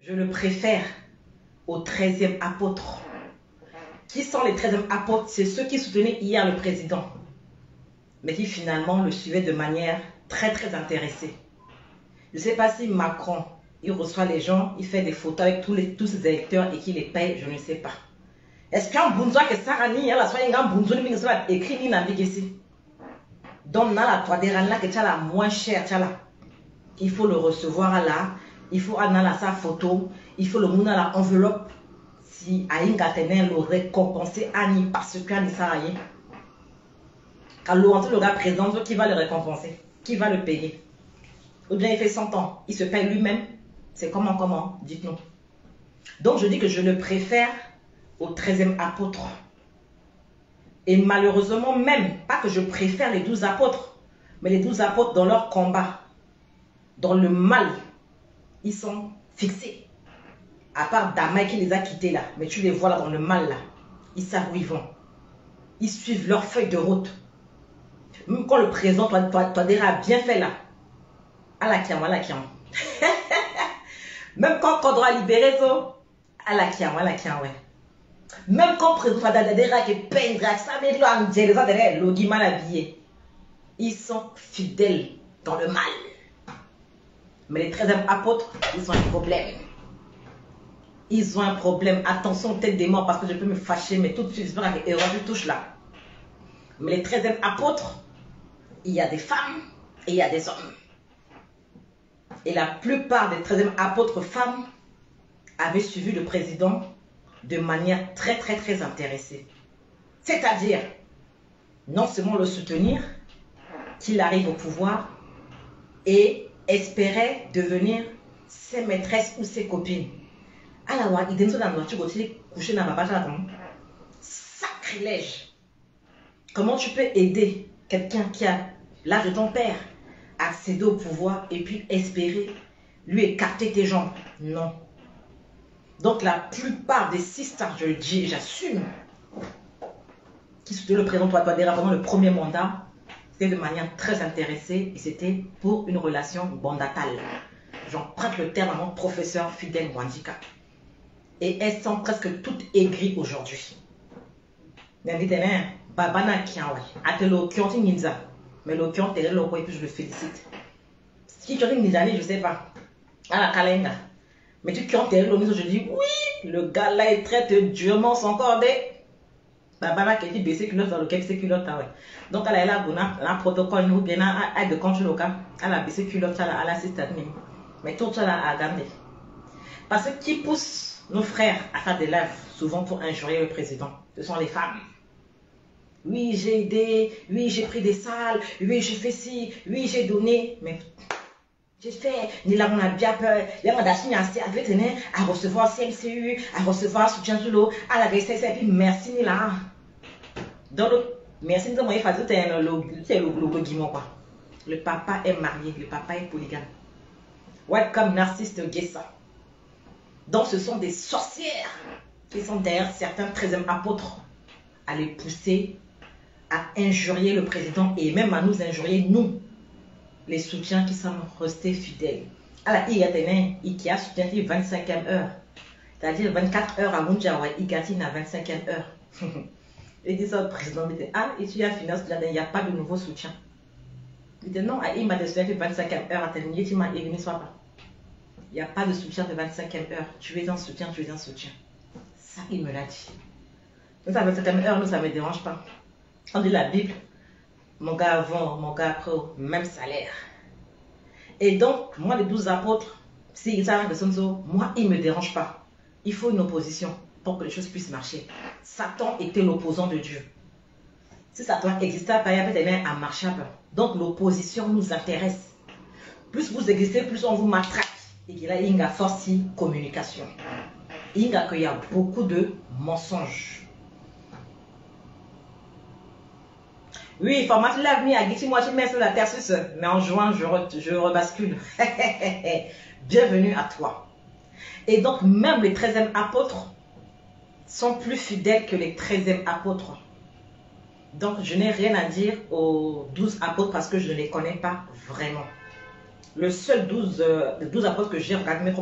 Je le préfère au 13e apôtre. Qui sont les 13e apôtres? C'est ceux qui soutenaient hier le président, mais qui finalement le suivaient de manière très intéressée. Je ne sais pas si Macron, il reçoit les gens, il fait des photos avec tous ses électeurs et qu'il les paye, je ne sais pas. Est-ce qu'un bonzoir que ça rani, la soirée un bonzoir ni soit écrit ni navigue ici. Donc dans la toile des là que tu as la moins chère, tu as là. Il faut le recevoir là, il faut aller sa photo, il faut le mettre dans l'enveloppe. Si Aïnga Tenen le récompenser Annie parce qu'Annie Saraye. Quand le gars présente, qui va le récompenser? Qui va le payer? Ou bien il fait 100 ans, il se paye lui-même. C'est comment? Dites-nous. Donc je dis que je le préfère au 13e apôtre. Et malheureusement même, pas que je préfère les 12 apôtres, mais les 12 apôtres dans leur combat, dans le mal, ils sont fixés. À part Damaï qui les a quittés là, mais tu les vois là dans le mal là, ils savent où ils vont. Ils suivent leur feuille de route. Même quand le président, toi déjà bien fait là, à la kiam. Même quand on doit libérer ça, à la kiam, ouais. Même quand le président Fadadera qui peint, ça met là en direct, derrière le guiman habillé. Ils sont fidèles dans le mal. Mais les 13e apôtres, ils ont un problème. Ils ont un problème. Attention, tête des morts, parce que je peux me fâcher, mais tout de suite, je touche là. Mais les 13e apôtres, il y a des femmes et il y a des hommes. Et la plupart des 13e apôtres femmes avaient suivi le président de manière très intéressée. C'est-à-dire, non seulement le soutenir, qu'il arrive au pouvoir, et espérait devenir ses maîtresses ou ses copines. Alors, il coucher dans sacrilège. Comment tu peux aider quelqu'un qui a l'âge de ton père à accéder au pouvoir et puis espérer lui écarter tes jambes? Non. Donc la plupart des sisters, je le dis, j'assume, qui soutenaient le président Touadéra pendant le premier mandat, c'était de manière très intéressée et c'était pour une relation bandatale. J'emprunte le terme à mon professeur Fidel Mwandika. Et elles sont presque toutes aigries aujourd'hui. Mais je le félicite. Si tu as une année, je ne sais pas. À la Kalenga. Mais tu qui enterré l'ONU, je dis oui, le gars là il traite durement son cordé. Babana qui dit baisser culotte dans le cap, c'est culotte. Donc elle a un protocole, nous bien à de contrôle au cas. Elle a baissé culotte à la système. Mais tout ça là à garder. Parce que qui pousse nos frères à faire des lives, souvent pour injurier le président, ce sont les femmes. Oui, j'ai aidé, oui, j'ai pris des salles, oui, j'ai fait ci, oui, j'ai donné. Mais j'ai fait, ni là on a bien peur, là on a signé à recevoir CMCU, à recevoir soutien de l'eau, à la récesse, et puis merci ni là. Donc, merci ni là, moi, il faut dire le guimon quoi. Le papa est marié, le papa est polygame. Welcome narcisse Gessa. Donc, ce sont des sorcières qui sont derrière certains 13e apôtres à les pousser à injurier le président et même à nous injurier, nous, les soutiens qui sont restés fidèles. Alors, il y a des qui a soutenu 25e heure, c'est-à-dire 24 heures à Munjawa, il y a 25e heure. Il dit ça au président, il dit ah, et tu as finance, il n'y a pas de nouveau soutien. Il dit non, il m'a soutenu 25e heure à tel milieu, tu m'as élu, soit pas. Il n'y a pas de soutien de 25e heure. Tu es en soutien, tu es en soutien. Ça, il me l'a dit. Donc, à 25e heure, nous, ça ne me dérange pas. On dit la Bible, mon gars avant, mon gars après, même salaire. Et donc, moi, les 12 apôtres, si ils arrivent de Sonzo, moi, ils ne me dérangent pas. Il faut une opposition pour que les choses puissent marcher. Satan était l'opposant de Dieu. Si Satan existait, il y avait un marché. Donc, l'opposition nous intéresse. Plus vous existez, plus on vous matraque. Et qu'il y a force communication. Il y a beaucoup de mensonges. Oui, format l'avenir à Guichi, moi je mets sur la terre, mais en juin, je rebascule. Bienvenue à toi. Et donc, même les 13e apôtres sont plus fidèles que les 13e apôtres. Donc, je n'ai rien à dire aux 12 apôtres parce que je ne les connais pas vraiment. Le seul 12 apôtres que j'ai regardé,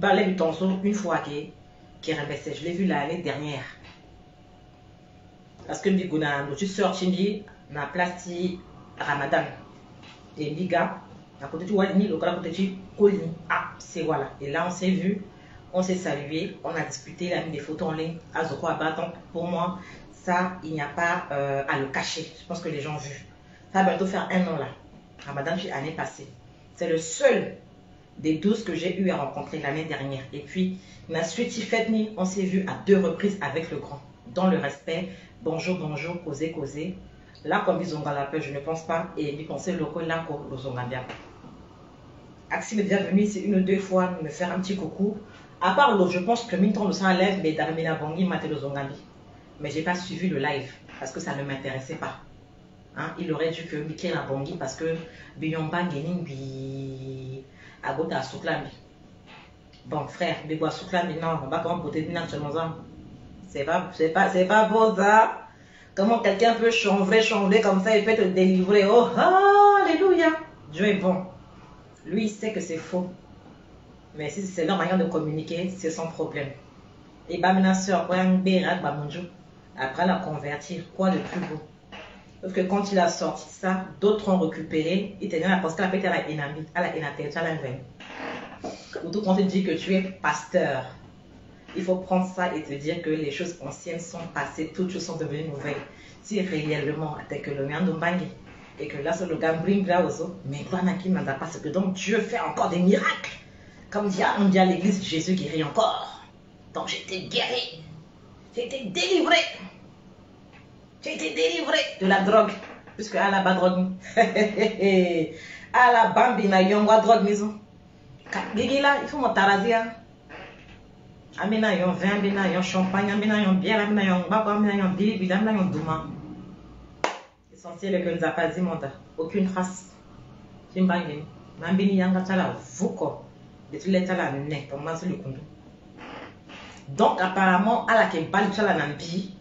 balai du tonceau une fois qui rembessait. Je l'ai vu l'année dernière. Parce que tu sors, na plasti Ramadan. Et biga, à côté tu vois le à côté tu ah, c'est voilà. Et là on s'est vu, on s'est salué, on a discuté, il a mis des photos en ligne à Zoko Abba. Donc pour moi, ça, il n'y a pas à le cacher. Je pense que les gens ont vu. Ça va bientôt faire 1 an là. Ramadan, l'année passée. C'est le seul des 12 que j'ai eu à rencontrer l'année dernière. Et puis, la suite, on s'est vu à 2 reprises avec le grand. Dans le respect, bonjour, bonjour, causer, causer. Là, comme ils ont dans la peur, je ne pense pas. Et ils pensaient le là, ils ont bien. Axel est déjà venu ici 1 ou 2 fois me faire un petit coucou. À part l'autre, je pense que Minton de s'en lève, mais Darmina Bangi m'a le Zongambi. Mais je n'ai pas suivi le live parce que ça ne m'intéressait pas. Hein? Il aurait dû que Mickey la Bangi parce que Biyomba Gening Bi Agota Souklambi. Bon frère, Bigwa Souklambi, non, on va comment porter d'une actuellement. C'est pas beau ça. Comment quelqu'un peut changer comme ça et peut te délivrer. Oh, alléluia. Dieu est bon. Lui, il sait que c'est faux. Mais si c'est leur manière de communiquer, c'est son problème. Et bah maintenant, sœur, après la convertir, quoi de plus beau? Parce que quand il a sorti ça, d'autres ont récupéré. Il tenait parce qu'elle a pété à la enamie, à la énatelle, à la veine. Surtout quand tu dis que tu es pasteur. Il faut prendre ça et te dire que les choses anciennes sont passées, toutes choses sont devenues nouvelles. Si réellement, dès que le mien d'Ombangi, et que là, c'est le gambling là aussi, mais toi, qui ne pas ce que donc Dieu fait encore des miracles. Comme on dit à l'église, Jésus guérit encore. Donc j'ai été guéri. J'ai été délivré. J'ai été délivré de la drogue. Puisque à la bas drogue. À la bambina, yongwa drogue maison. Gigi là, il faut mon tarazia. Amina yon vin, amina yon champagne, amina yon bière, amina yon bako, amina yon bilibili, amina yon douma. L'essentiel est que nous a pas dit monta. Aucune trace. Jimbangini. Mambini yanga tala vuko. De tous les talas ne comme moi sur le kundu. Donc apparemment, à la que balchala nambi,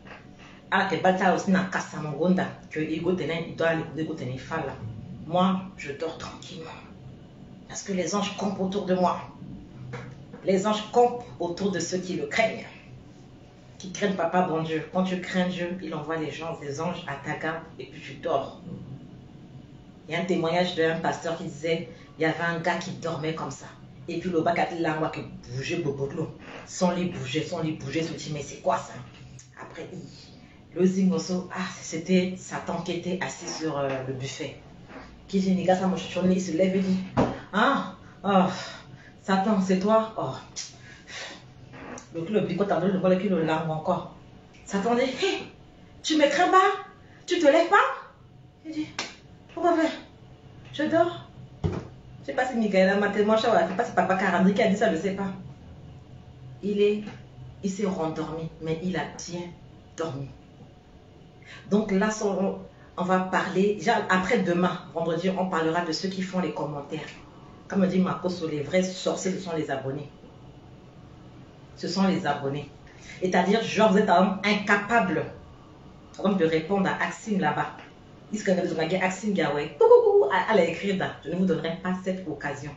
à la que balchala aussi na kasamongonda, que ego tenait, il doit aller tenir fala. Moi, je dors tranquillement. Parce que les anges campent autour de moi. Les anges campent autour de ceux qui le craignent. Qui craignent papa bon Dieu. Quand tu crains Dieu, il envoie les gens, des anges à ta garde et puis tu dors. Il y a un témoignage d'un pasteur qui disait, il y avait un gars qui dormait comme ça. Et puis le bac a dit là, on va que bouger beaucoup de l'eau. Sans les bouger, se dit, mais c'est quoi ça? Après, le zimoso, c'était Satan qui était assis sur le buffet. Qui dit, les gars, ça, il se lève et dit, Satan, c'est toi? Oh. Le bico t'a donné le larme encore. Satan dit, hé, tu me crains pas? Tu te lèves pas? Il dit, pourquoi faire? Je dors. Je ne sais pas si Michaela m'a tellement chaud, je ne sais pas si Papa Karandri qui a dit ça, je ne sais pas. Il s'est rendormi, mais il a bien dormi. Donc là, on va parler, déjà après-demain, vendredi, on parlera de ceux qui font les commentaires. Comme dit Marcos, les vrais sorciers, ce sont les abonnés. Ce sont les abonnés. C'est-à-dire, genre, vous êtes incapable de répondre à Axine là-bas. Ils se Axine Gawé. Allez écrire là. Je ne vous donnerai pas cette occasion.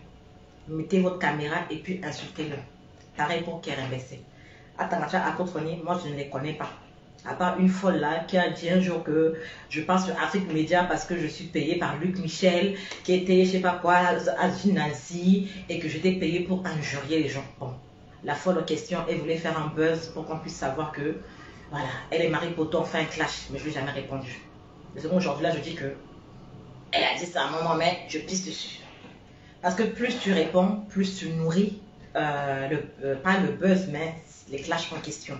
Mettez votre caméra et puis insultez-le. Pareil pour Kerembessé. Atamacha Apotroni, moi je ne les connais pas. À part une folle là qui a dit un jour que je passe sur Afrique Média parce que je suis payée par Luc Michel, qui était je sais pas quoi, à Nancy, et que j'étais payée pour injurier les gens. Bon, la folle en question, elle voulait faire un buzz pour qu'on puisse savoir que, voilà, elle et Marie Poton ont fait un clash, mais je ne lui ai jamais répondu. Mais aujourd'hui là, je dis que elle a dit ça à un moment, mais je pisse dessus. Parce que plus tu réponds, plus tu nourris, pas le buzz, mais les clashs en question.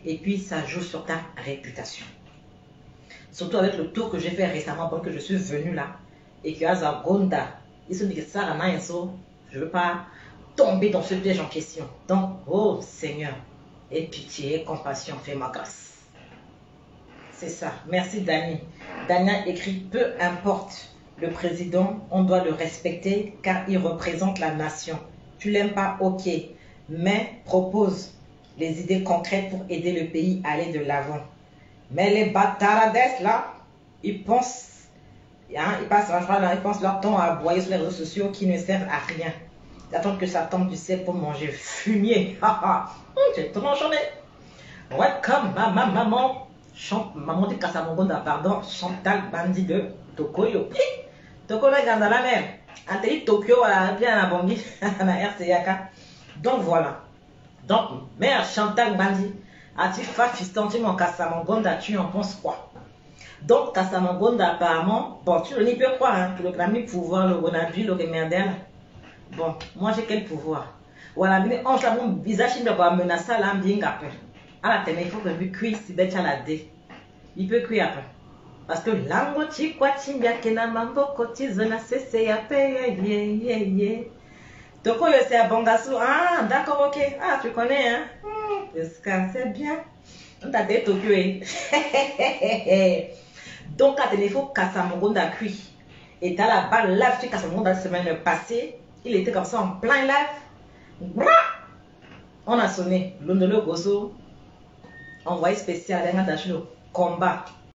Et puis, ça joue sur ta réputation. Surtout avec le tour que j'ai fait récemment, quand je suis venue là, et que Azagonda, ils se disent que ça, je ne veux pas tomber dans ce piège en question. Donc, oh Seigneur, aie pitié, compassion, fais-moi grâce. C'est ça. Merci Dani. Dania écrit, peu importe le président, on doit le respecter car il représente la nation. Tu l'aimes pas, ok, mais propose les idées concrètes pour aider le pays à aller de l'avant. Mais les bâtards là, ils pensent, ils passent leur temps à aboyer sur les réseaux sociaux qui ne servent à rien. Attends que ça tombe, tu sais, pour manger fumier. J'ai trop enchaîné. Ouais, comme maman, maman de Kasamongonda, pardon, Chantal Bandi de Tokoyo. Tokoyo est dans la mer. Anteli Tokyo, voilà, bien à Bongi, na RCAK. Donc voilà. Donc, mère Chantal Bandi, as-tu fait fiston, tu m'en Kasamongonda, tu en penses quoi? Donc, Kasamongonda, apparemment, bon, tu n'y peux croire, hein, que le premier pouvoir, le Gonadji, le Remerdel. Bon, moi j'ai quel pouvoir? Voilà, mais on a mon visage, il va menacer là, bien après. À la télé, il faut que lui cuise si bête à la dé. Il peut cuire après. Parce que l'ango chi kwa chimbia kena mambo koti zona sese ya paye ye. Toko yo c'est à Bongassou. Ah, d'accord, ok. Ah, tu connais, hein? C'est bien. On t'a dit Tokyo, Donc, à il faut Kasamongonda cuit. Et t'as la balle live sur Kasamongonda la semaine passée. Il était comme ça en plein live. On a sonné. L'Ondolo Gozo. Envoyé spécial. Le combat.